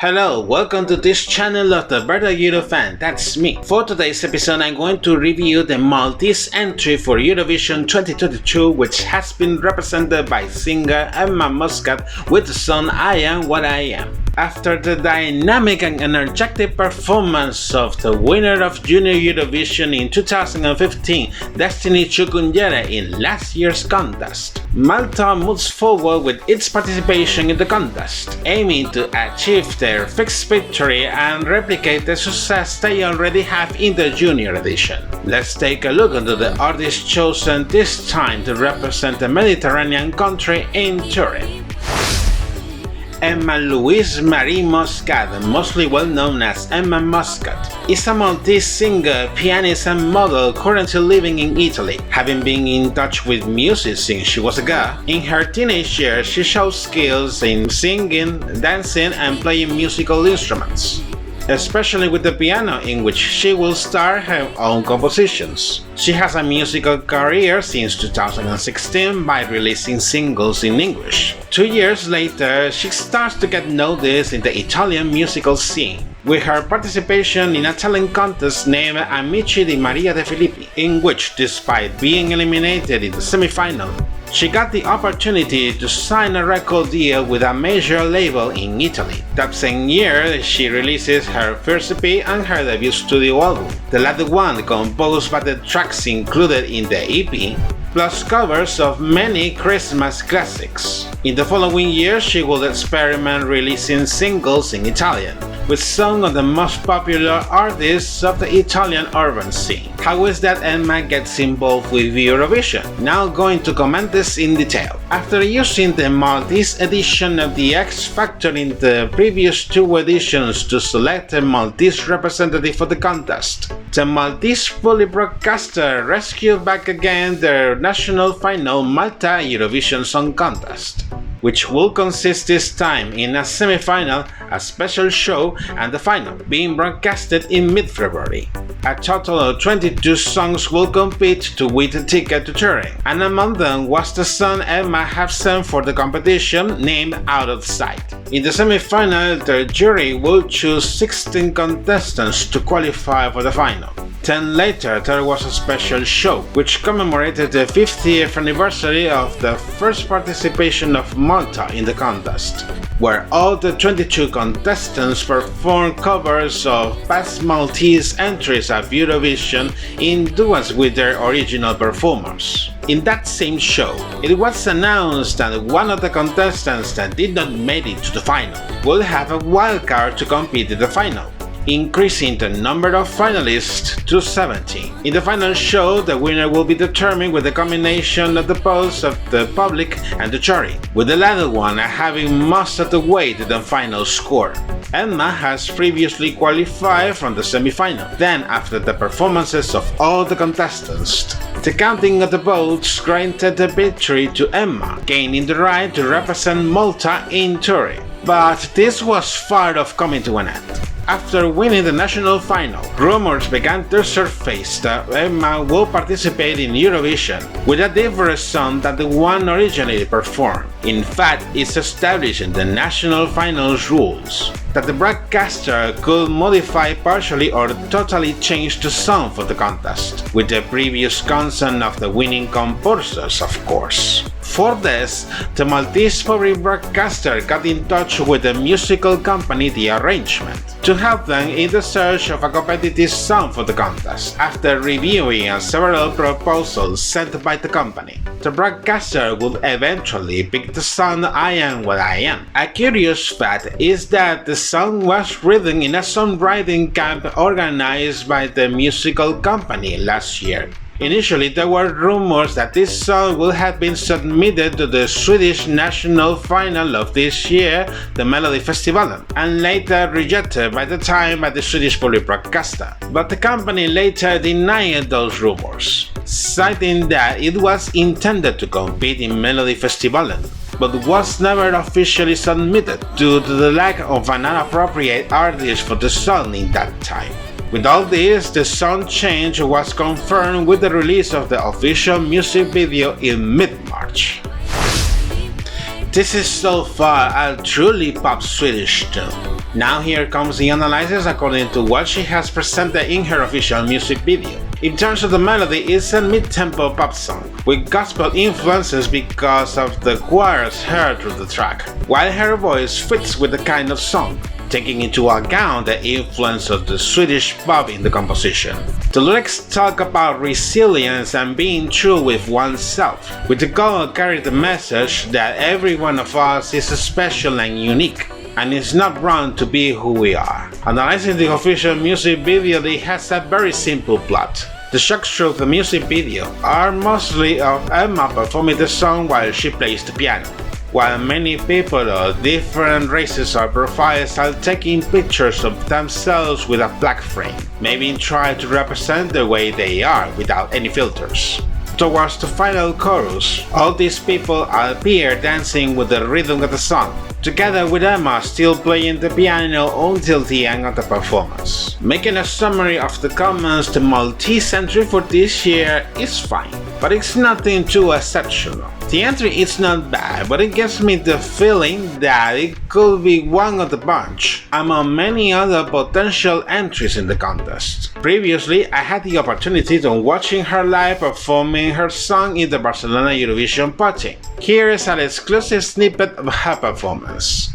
Hello, welcome to this channel of the Eurofan, that's me. For today's episode I'm going to review the Maltese entry for Eurovision 2022, which has been represented by singer Emma Muscat with the song I Am What I Am. After the dynamic and energetic performance of the winner of Junior Eurovision in 2015, Destiny Chukunyere, in last year's contest, Malta moves forward with its participation in the contest, aiming to achieve their fixed victory and replicate the success they already have in the Junior edition. Let's take a look into the artist chosen this time to represent the Mediterranean country in Turin. Emma Louise Marie Muscat, mostly well known as Emma Muscat, is a Maltese singer, pianist and model currently living in Italy. Having been in touch with music since she was a girl, in her teenage years she showed skills in singing, dancing and playing musical instruments, especially with the piano, in which she will start her own compositions. She has a musical career since 2016 by releasing singles in English. 2 years later, she starts to get noticed in the Italian musical scene, with her participation in a talent contest named Amici di Maria De Filippi, in which, despite being eliminated in the semi-final, she got the opportunity to sign a record deal with a major label in Italy. That same year, she releases her first EP and her debut studio album, the latter one composed by the tracks included in the EP, plus covers of many Christmas classics. In the following year, she will experiment releasing singles in Italian, with some of the most popular artists of the Italian urban scene. How is that Emma gets involved with Eurovision? Now going to comment this in detail. After using the Maltese edition of the X Factor in the previous 2 editions to select a Maltese representative for the contest, the Maltese fully broadcaster rescued back again their national final Malta Eurovision Song Contest, which will consist this time in a semi-final, a special show, and the final, being broadcasted in mid-February. A total of 22 songs will compete to win a ticket to Turin, and among them was the song Emma have sent for the competition, named Out of Sight. In the semi-final, the jury will choose 16 contestants to qualify for the final. Then later there was a special show, which commemorated the 50th anniversary of the first participation of Malta in the contest, where all the 22 contestants performed covers of past Maltese entries at Eurovision in duets with their original performers. In that same show, it was announced that one of the contestants that did not make it to the final will have a wildcard to compete in the final, increasing the number of finalists to 70. In the final show, the winner will be determined with a combination of the votes of the public and the jury, with the latter one having most of the weight in the final score. Emma has previously qualified from the semi-final. Then, after the performances of all the contestants, the counting of the votes granted the victory to Emma, gaining the right to represent Malta in Turin. But this was far off coming to an end. After winning the national final, rumors began to surface that Emma will participate in Eurovision with a different song than the one originally performed. In fact, it's established in the national finals rules that the broadcaster could modify partially or totally change the song for the contest, with the previous consent of the winning composers, of course. For this, the Maltese public broadcaster got in touch with the musical company The Arrangement to help them in the search of a competitive song for the contest. After reviewing several proposals sent by the company, the broadcaster would eventually pick the song I Am What I Am. A curious fact is that the song was written in a songwriting camp organized by the musical company last year. Initially, there were rumors that this song would have been submitted to the Swedish national final of this year, the Melodifestivalen, and later rejected by the Swedish public broadcaster. But the company later denied those rumors, citing that it was intended to compete in Melodifestivalen, but was never officially submitted due to the lack of an appropriate artist for the song in that time. With all this, the song change was confirmed with the release of the official music video in mid-March. This is so far a truly pop Swedish tune, Now here comes the analysis according to what she has presented in her official music video. In terms of the melody, it's a mid-tempo pop song, with gospel influences because of the choirs heard through the track, while her voice fits with the kind of song, taking into account the influence of the Swedish pop in the composition. The lyrics talk about resilience and being true with oneself, with the goal of carrying the message that every one of us is special and unique, and it's not wrong to be who we are. Analyzing the official music video, it has a very simple plot. The shots through the music video are mostly of Emma performing the song while she plays the piano, while many people of different races or profiles are taking pictures of themselves with a black frame, maybe try to represent the way they are without any filters. Towards the final chorus, all these people appear dancing with the rhythm of the song, together with Emma still playing the piano until the end of the performance. Making a summary of the comments, the Maltese entry for this year is fine, but it's nothing too exceptional. The entry is not bad, but it gives me the feeling that it could be one of the bunch among many other potential entries in the contest. Previously, I had the opportunity to watching her live performing her song in the Barcelona Eurovision party. Here is an exclusive snippet of her performance.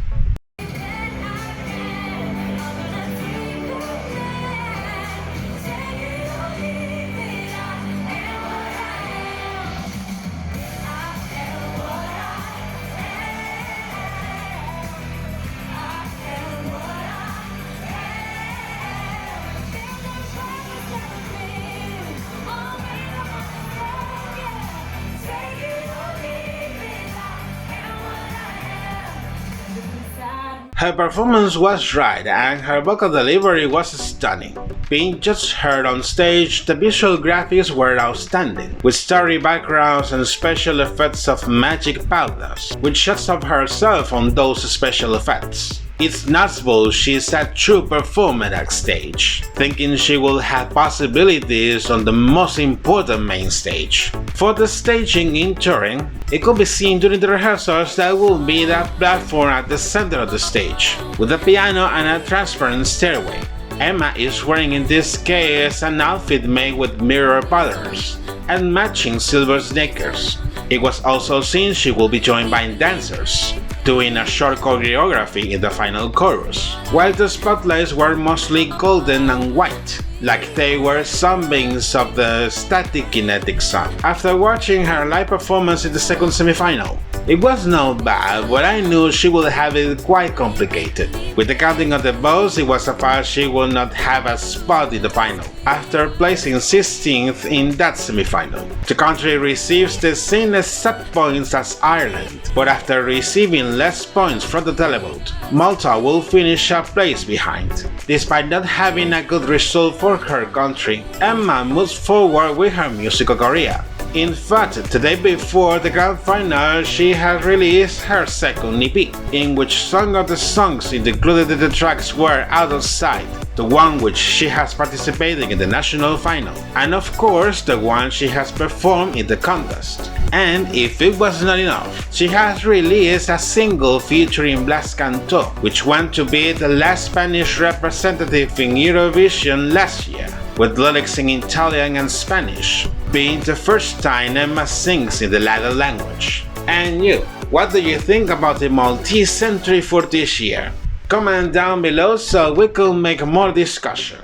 Her performance was right and her vocal delivery was stunning. Being just heard on stage, the visual graphics were outstanding, with starry backgrounds and special effects of magic powders, with shots of herself on those special effects. It's noticeable she's a true performer at stage, thinking she will have possibilities on the most important main stage. For the staging in Turin, it could be seen during the rehearsals that will be that platform at the center of the stage, with a piano and a transparent stairway. Emma is wearing in this case an outfit made with mirror patterns and matching silver sneakers. It was also seen she will be joined by dancers, doing a short choreography in the final chorus, while the spotlights were mostly golden and white, like they were sunbeams of the static kinetic sun. After watching her live performance in the second semifinal, it was not bad, but I knew she would have it quite complicated. With the counting of the votes, it was apparent she would not have a spot in the final, after placing 16th in that semifinal. The country receives the same exact points as Ireland, but after receiving less points from the televote, Malta will finish a place behind. Despite not having a good result for her country, Emma moves forward with her musical career. In fact, the day before the grand final, she has released her second EP, in which some of the songs included in the tracks were Out of Sight, the one which she has participated in the national final, and of course the one she has performed in the contest. And if it was not enough, she has released a single featuring Blas Cantó, which went to be the last Spanish representative in Eurovision last year, with lyrics in Italian and Spanish, being the first time Emma sings in the latter language. And you, what do you think about the Maltese entry for this year? Comment down below so we can make more discussion.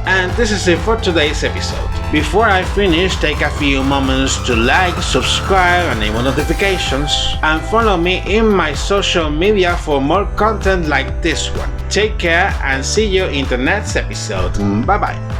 And this is it for today's episode. Before I finish, take a few moments to like, subscribe, enable notifications, and follow me in my social media for more content like this one. Take care and see you in the next episode. Bye bye.